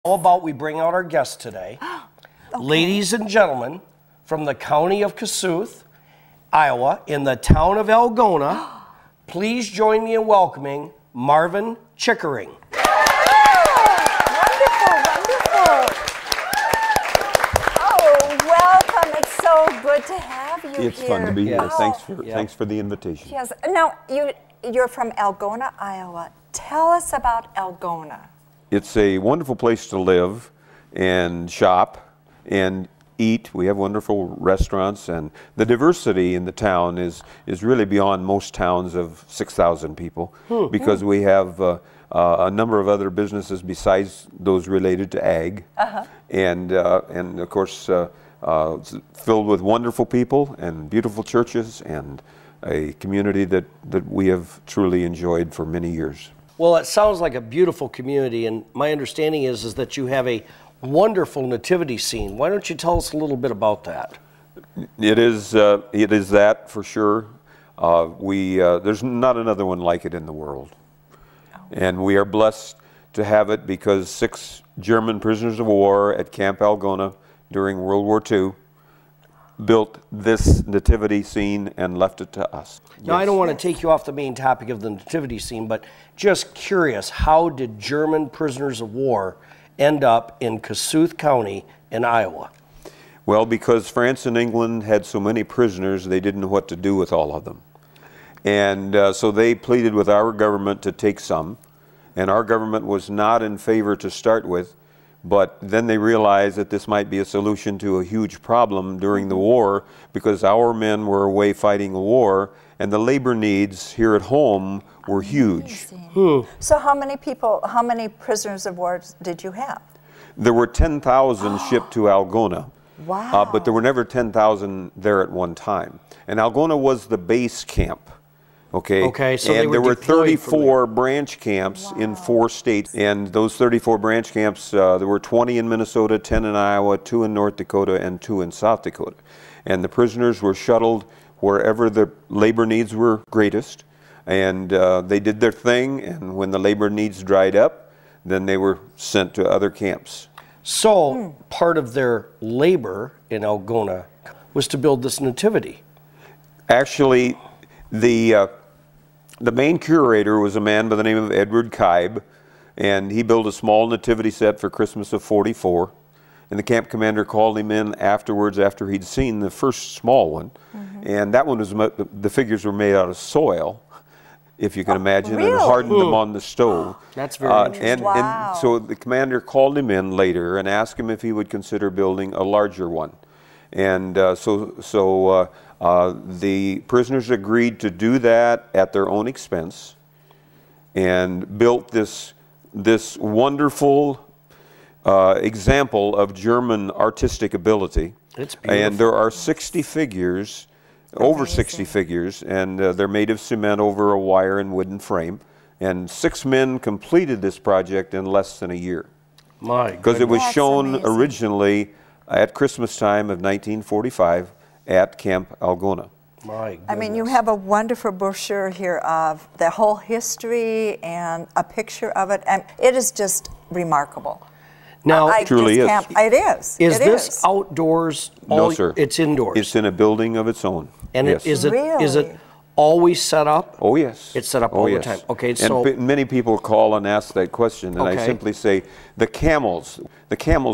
How about we bring out our guests today? Okay. Ladies and gentlemen, from the county of Kossuth, Iowa, in the town of Algona, please join me in welcoming Marvin Chickering. Wonderful, wonderful. Oh, welcome. It's so good to have you here. It's fun to be here. Oh. Thanks for the invitation. Yes. Now, you're from Algona, Iowa. Tell us about Algona. It's a wonderful place to live and shop and eat. We have wonderful restaurants, and the diversity in the town is really beyond most towns of 6,000 people because we have a number of other businesses besides those related to ag, and of course filled with wonderful people and beautiful churches and a community that we have truly enjoyed for many years. Well, it sounds like a beautiful community, and my understanding is that you have a wonderful nativity scene. Why don't you tell us a little bit about that? It is that for sure. There's not another one like it in the world. And we are blessed to have it because 6 German prisoners of war at Camp Algona during World War II built this nativity scene and left it to us. Now, I don't want to take you off the main topic of the nativity scene, but just curious, how did German prisoners of war end up in Kossuth County in Iowa? Well, because France and England had so many prisoners, they didn't know what to do with all of them. And so they pleaded with our government to take some, and our government was not in favor to start with. But then they realized that this might be a solution to a huge problem during the war because our men were away fighting a war and the labor needs here at home were huge. So how many prisoners of war did you have? There were 10,000 shipped to Algona. Wow. But there were never 10,000 there at one time. And Algona was the base camp. Okay, so and there were 34 branch camps in 4 states, and those 34 branch camps, there were 20 in Minnesota, 10 in Iowa, 2 in North Dakota, and 2 in South Dakota. And the prisoners were shuttled wherever the labor needs were greatest, and they did their thing, and when the labor needs dried up, then they were sent to other camps. So part of their labor in Algona was to build this nativity. Actually, the main curator was a man by the name of Edward Kibe, and he built a small nativity set for Christmas of '44. And the camp commander called him in afterwards after he'd seen the first small one. And that one was, the figures were made out of soil, if you can imagine, really? and hardened them on the stove. That's very interesting. And so the commander called him in later and asked him if he would consider building a larger one. And the prisoners agreed to do that at their own expense and built this wonderful example of German artistic ability. It's beautiful. And there are 60 figures, over 60 figures, and they're made of cement over a wire and wooden frame. And 6 men completed this project in less than a year. My goodness. Because it was shown originally at Christmas time of 1945 at Camp Algona. My goodness. I mean, you have a wonderful brochure here of the whole history and a picture of it, and it is just remarkable. Now, it truly is. It is. Is this outdoors? No, sir. It's indoors. It's in a building of its own. And yes. Is it always set up? Oh, yes. It's set up all the time. Okay, so and many people call and ask that question, and I simply say the camels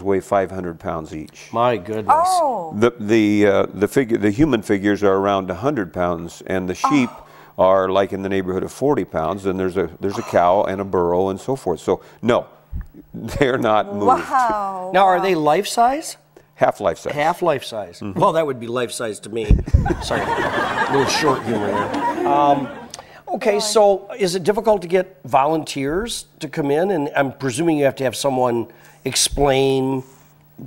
weigh 500 pounds each. My goodness. Oh. The human figures are around 100 pounds, and the sheep are like in the neighborhood of 40 pounds. And there's a cow and a burro and so forth. So no, they're not moved. Wow. Now, are they life size? Half life size. Half life size. Well, that would be life size to me. Sorry, a little short humor there. Okay, so is it difficult to get volunteers to come in? And I'm presuming you have to have someone explain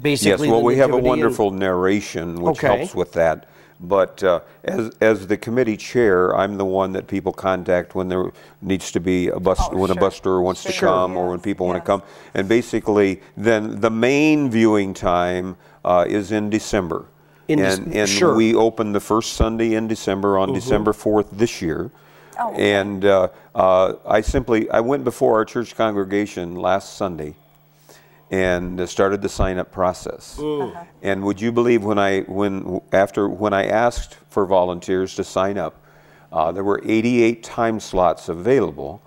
basically. Yes, well, we have a nativity wonderful narration which helps with that. But as the committee chair, I'm the one that people contact when there needs to be a bus, when a bus tour wants to come, or when people want to come. And basically, then the main viewing time is in December. And we open the first Sunday in December on December 4th this year. Oh, okay. And I went before our church congregation last Sunday, and started the sign-up process. And would you believe when I asked for volunteers to sign up, there were 88 time slots available,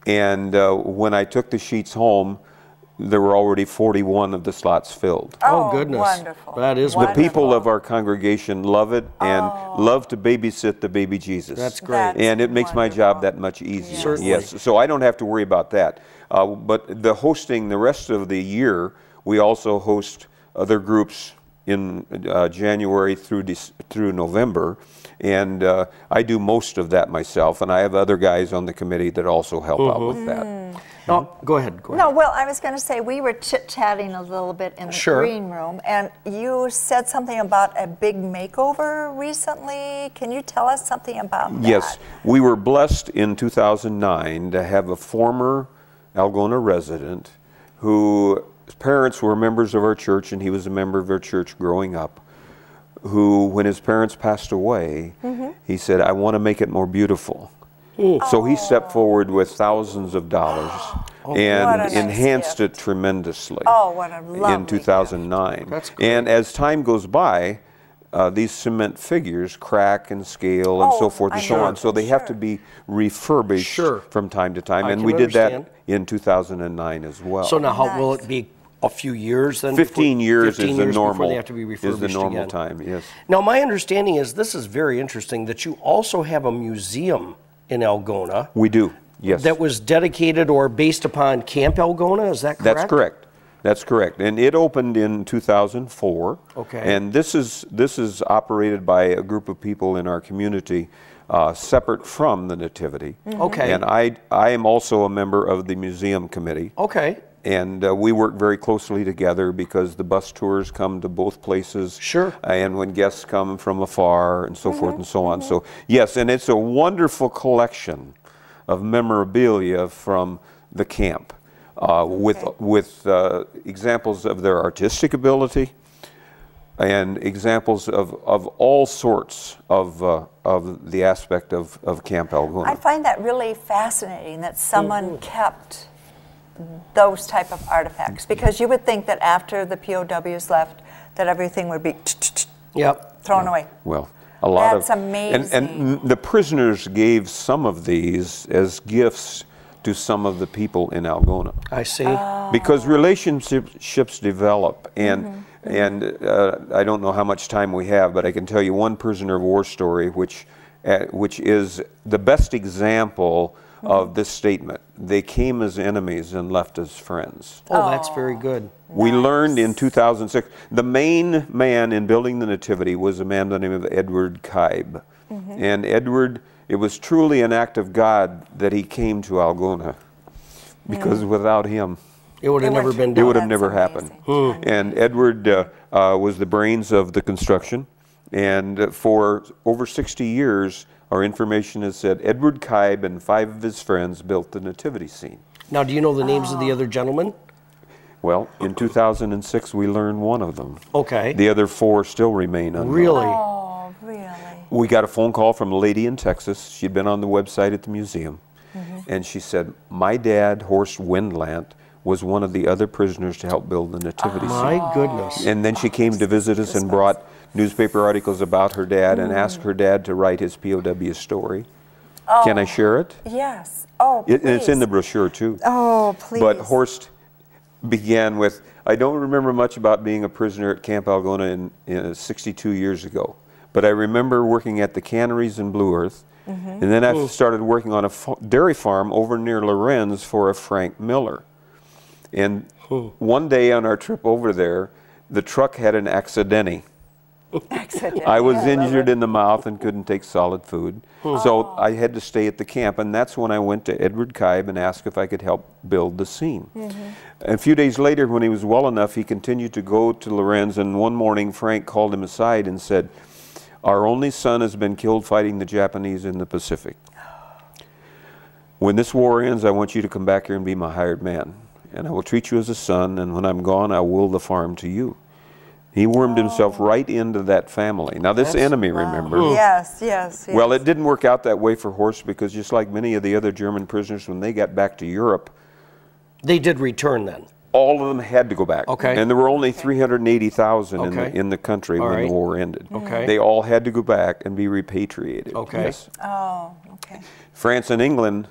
and when I took the sheets home, there were already 41 of the slots filled. Oh, goodness. Wonderful. That is The people of our congregation love it and love to babysit the baby Jesus. That's great. And it makes my job that much easier. Certainly. Yes, so I don't have to worry about that. But the hosting the rest of the year, we also host other groups in January through November. And I do most of that myself, and I have other guys on the committee that also help out with that. No, go ahead. No, well, I was going to say, we were chit-chatting a little bit in the green room, and you said something about a big makeover recently. Can you tell us something about that? Yes, we were blessed in 2009 to have a former Algona resident whose parents were members of our church, and he was a member of our church growing up, who, when his parents passed away, he said, I want to make it more beautiful. So he stepped forward with thousands of dollars and enhanced it tremendously in 2009. That's great. And as time goes by, these cement figures crack and scale and so forth and so on. So they have to be refurbished from time to time. And we did that in 2009 as well. So now how will it be? A few years then? 15 years 15 is the years normal. before they have to be refurbished is the normal again. time, yes. Now my understanding is, this is very interesting, that you also have a museum in Algona. We do, yes. That was dedicated or based upon Camp Algona, is that correct? That's correct. That's correct. And it opened in 2004. Okay. And this is operated by a group of people in our community separate from the Nativity. Okay. And I am also a member of the museum committee. Okay. And we work very closely together because the bus tours come to both places. Sure. And when guests come from afar and so forth and so on. So, yes, and it's a wonderful collection of memorabilia from the camp with examples of their artistic ability and examples of all sorts of the aspect of Camp Algona. I find that really fascinating that someone kept those type of artifacts, because you would think that after the POWs left that everything would be thrown away. Well, a lot That's amazing. And the prisoners gave some of these as gifts to some of the people in Algona. I see. Because relationships develop, and I don't know how much time we have, but I can tell you one prisoner of war story which is the best example of this statement. They came as enemies and left as friends. Oh, that's very good. We learned in 2006, the main man in building the Nativity was a man by the name of Edward Kybe. And Edward, it was truly an act of God that he came to Algona, because without him, it would have never been done. It would have never happened. And Edward was the brains of the construction, and for over 60 years, our information has said Edward Kybe and 5 of his friends built the Nativity Scene. Now, do you know the names of the other gentlemen? Well, in 2006, we learned one of them. Okay. The other 4 still remain unknown. Really? Oh, really? We got a phone call from a lady in Texas. She'd been on the website at the museum. And she said, my dad, Horst Wendlandt, was one of the other prisoners to help build the Nativity Scene. My goodness. And then she came to visit us and brought newspaper articles about her dad and asked her dad to write his POW story. Can I share it? Yes. Oh, please. It's in the brochure, too. Oh, please. But Horst began with, I don't remember much about being a prisoner at Camp Algona in 62 years ago, but I remember working at the canneries in Blue Earth, and then I started working on a dairy farm over near Lorenz for a Frank Miller. And one day on our trip over there, the truck had an accidente. I was injured in the mouth and couldn't take solid food. So I had to stay at the camp, and that's when I went to Edward Kybe and asked if I could help build the scene. A few days later, when he was well enough, he continued to go to Lorenz, and one morning Frank called him aside and said, our only son has been killed fighting the Japanese in the Pacific. When this war ends, I want you to come back here and be my hired man, and I will treat you as a son, and when I'm gone, I will the farm to you. He wormed himself right into that family. Now, this enemy, remember? Yes, yes, yes. Well, it didn't work out that way for Horst, because just like many of the other German prisoners, when they got back to Europe, they did return then. All of them had to go back. Okay. And there were only 380,000 Okay. in the country All when right. the war ended. Okay. They all had to go back and be repatriated. Okay. Yes. Oh, okay. France and England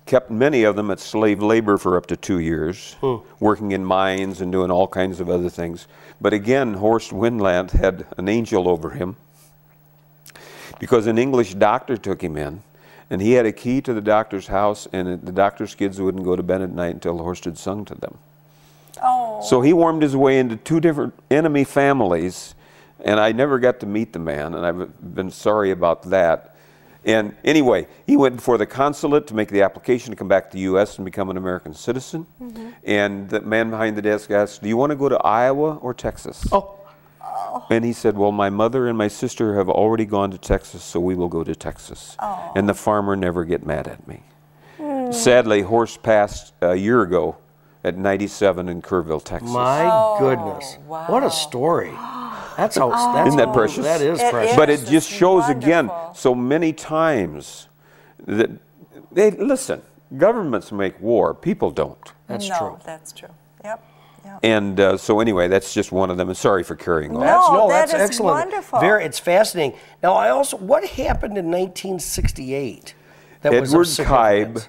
kept many of them at slave labor for up to 2 years, working in mines and doing all kinds of other things. But again, Horst Wendland had an angel over him because an English doctor took him in, and he had a key to the doctor's house, and the doctor's kids wouldn't go to bed at night until Horst had sung to them. Oh. So he wormed his way into 2 different enemy families, and I never got to meet the man, and I've been sorry about that. And anyway, he went before the consulate to make the application to come back to the U.S. and become an American citizen. And the man behind the desk asked, "Do you want to go to Iowa or Texas?" Oh. And he said, "Well, my mother and my sister have already gone to Texas, so we will go to Texas." And the farmer never get mad at me. Sadly, Horst passed a year ago at 97 in Kerrville, Texas. My goodness. wow. What a story. That's how. That's Isn't that precious? That is It precious. is. But it It's just shows again wonderful. so many times that they listen. Governments make war, people don't. That's no, true. That's true. Yep. Yep. And so anyway, that's just one of them. And sorry for carrying on. No, that that's is excellent. wonderful. It's fascinating. Now, what happened in 1968? That was of Edward Kybe, significance?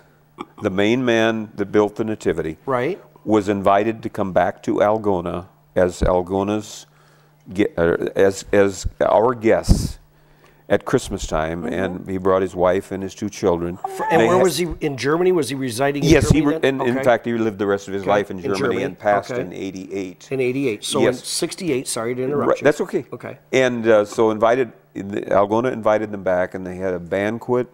the main man that built the Nativity, Right. was invited to come back to Algona as Algona's as our guests at Christmas time, and he brought his wife and his 2 children. And They where had- was he? In Germany? Was he residing in Yes, Germany then? in Okay. fact, he lived the rest of his life in In Germany, Germany, and passed okay. in '88. In 88. So in Yes. 68, sorry to interrupt Right, you. that's okay. Okay. And so Algona invited them back, and they had a banquet,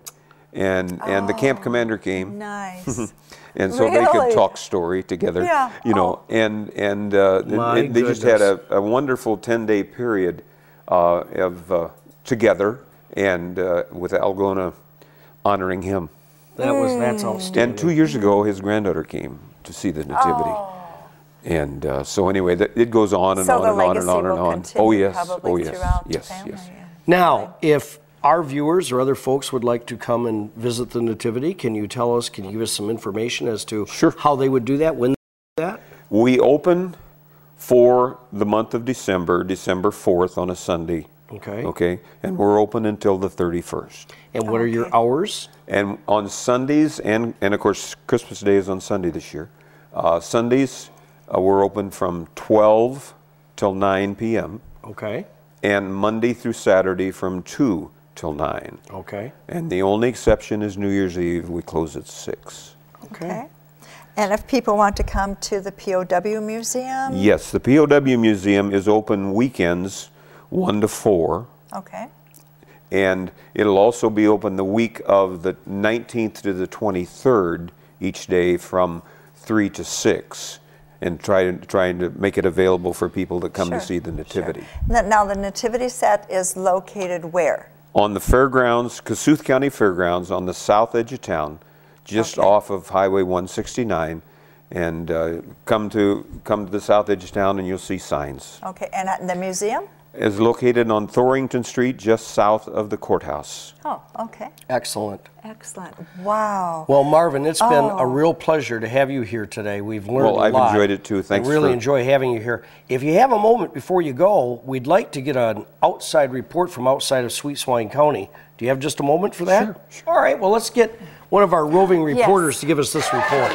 and the camp commander came. Nice. And so they Really? could talk story together, Yeah. you know, and My they just had goodness. a wonderful 10-day period of together, and with Algona honoring him. That's outstanding. And 2 years ago, his granddaughter came to see the Nativity. And so anyway, it goes on and So on the and on and legacy on and will on. continue Oh yes, probably oh yes, throughout the yes, family. yes. Now, if our viewers or other folks would like to come and visit the Nativity, can you give us some information as to Sure. how they would do that, when they do that? We open for the month of December 4th on a Sunday. Okay. Okay, and we're open until the 31st. And what are your hours? And on Sundays, and of course Christmas Day is on Sunday this year. Sundays, we're open from 12 till 9 p.m. Okay. and Monday through Saturday from 2 till 9. Okay. And the only exception is New Year's Eve. We close at 6. Okay. And if people want to come to the POW Museum? Yes, the POW Museum is open weekends 1 to 4. Okay. And it'll also be open the week of the 19th to the 23rd each day from 3 to 6, and trying to make it available for people that come to Sure, see the Nativity. Sure. Now, the Nativity set is located where? On the fairgrounds, Kossuth County Fairgrounds, on the south edge of town, just Okay. off of Highway 169, and come to the south edge of town and you'll see signs. Okay, and the museum? Is located on Thorington Street, just south of the courthouse. Oh, okay. Excellent. Excellent. Wow. Well, Marvin, it's been a real pleasure to have you here today. We've learned a lot. Well, I've enjoyed it too. Thanks. I really for enjoy having you here. If you have a moment before you go, we'd like to get an outside report from outside of Sweet Swine County. Do you have just a moment for that? Sure. All right, well, let's get one of our roving reporters to give us this report.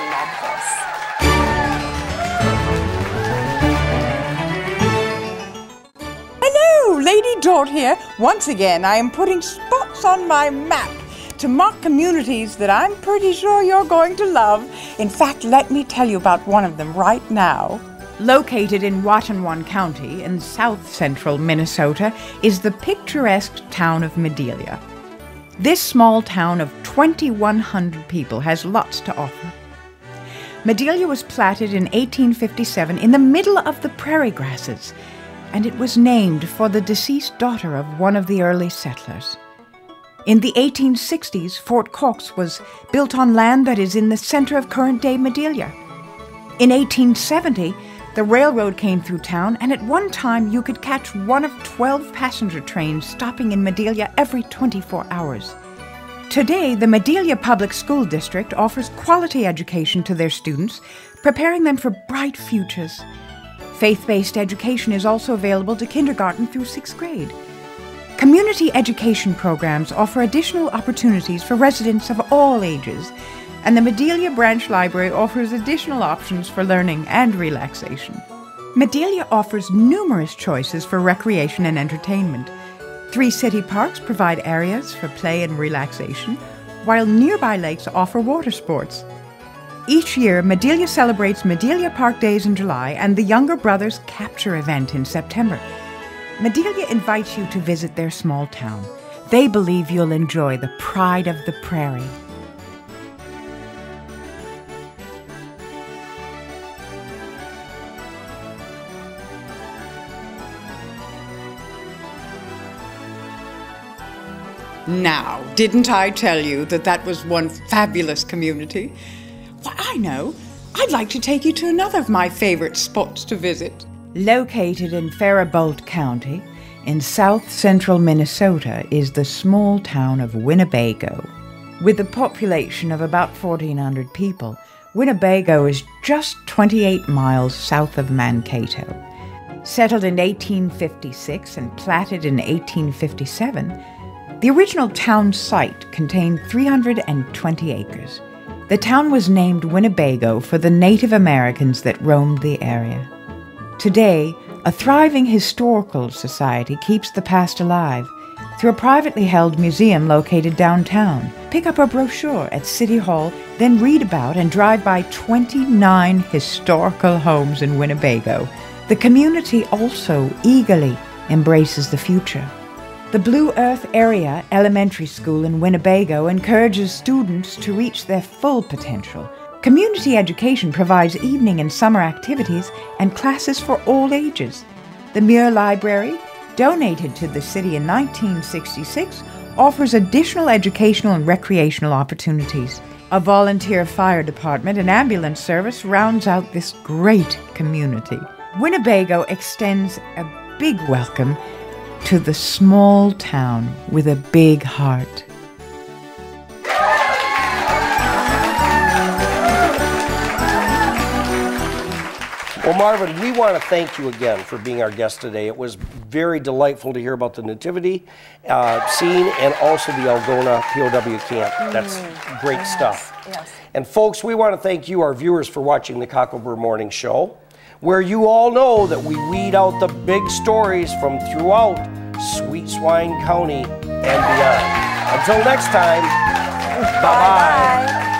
Hello, Lady Dot here. Once again, I am putting spots on my map to mark communities that I'm pretty sure you're going to love. In fact, let me tell you about one of them right now. Located in Watonwan County in south-central Minnesota is the picturesque town of MADELIA. This small town of 2,100 people has lots to offer. MADELIA was platted in 1857 in the middle of the prairie grasses, and it was named for the deceased daughter of one of the early settlers. In the 1860s, Fort Cox was built on land that is in the center of current-day MADELIA. In 1870, the railroad came through town, and at one time you could catch one of 12 passenger trains stopping in MADELIA every 24 hours. Today, the MADELIA Public School District offers quality education to their students, preparing them for bright futures. Faith-based education is also available to kindergarten through 6th grade. Community education programs offer additional opportunities for residents of all ages, and the MADELIA Branch Library offers additional options for learning and relaxation. MADELIA offers numerous choices for recreation and entertainment. 3 city parks provide areas for play and relaxation, while nearby lakes offer water sports. Each year, MADELIA celebrates MADELIA Park Days in July and the Younger Brothers Capture event in September. MADELIA invites you to visit their small town. They believe you'll enjoy the pride of the prairie. Now, didn't I tell you that that was one fabulous community? Why, I know. I'd like to take you to another of my favorite spots to visit. Located in Faribault County, in south-central Minnesota, is the small town of Winnebago. With a population of about 1,400 people, Winnebago is just 28 miles south of Mankato. Settled in 1856 and platted in 1857, the original town site contained 320 acres. The town was named Winnebago for the Native Americans that roamed the area. Today, a thriving historical society keeps the past alive through a privately held museum located downtown. Pick up a brochure at City Hall, then read about and drive by 29 historical homes in Winnebago. The community also eagerly embraces the future. The Blue Earth Area Elementary School in Winnebago encourages students to reach their full potential. Community education provides evening and summer activities and classes for all ages. The Muir Library, donated to the city in 1966, offers additional educational and recreational opportunities. A volunteer fire department and ambulance service rounds out this great community. Winnebago extends a big welcome to the small town with a big heart. Well, Marvin, we want to thank you again for being our guest today. It was very delightful to hear about the Nativity scene and also the Algona POW camp. That's great stuff. Yes. And folks, we want to thank you, our viewers, for watching the Cocklebur Morning Show, where you all know that we weed out the big stories from throughout Sweet Swine County and beyond. Until next time, bye-bye.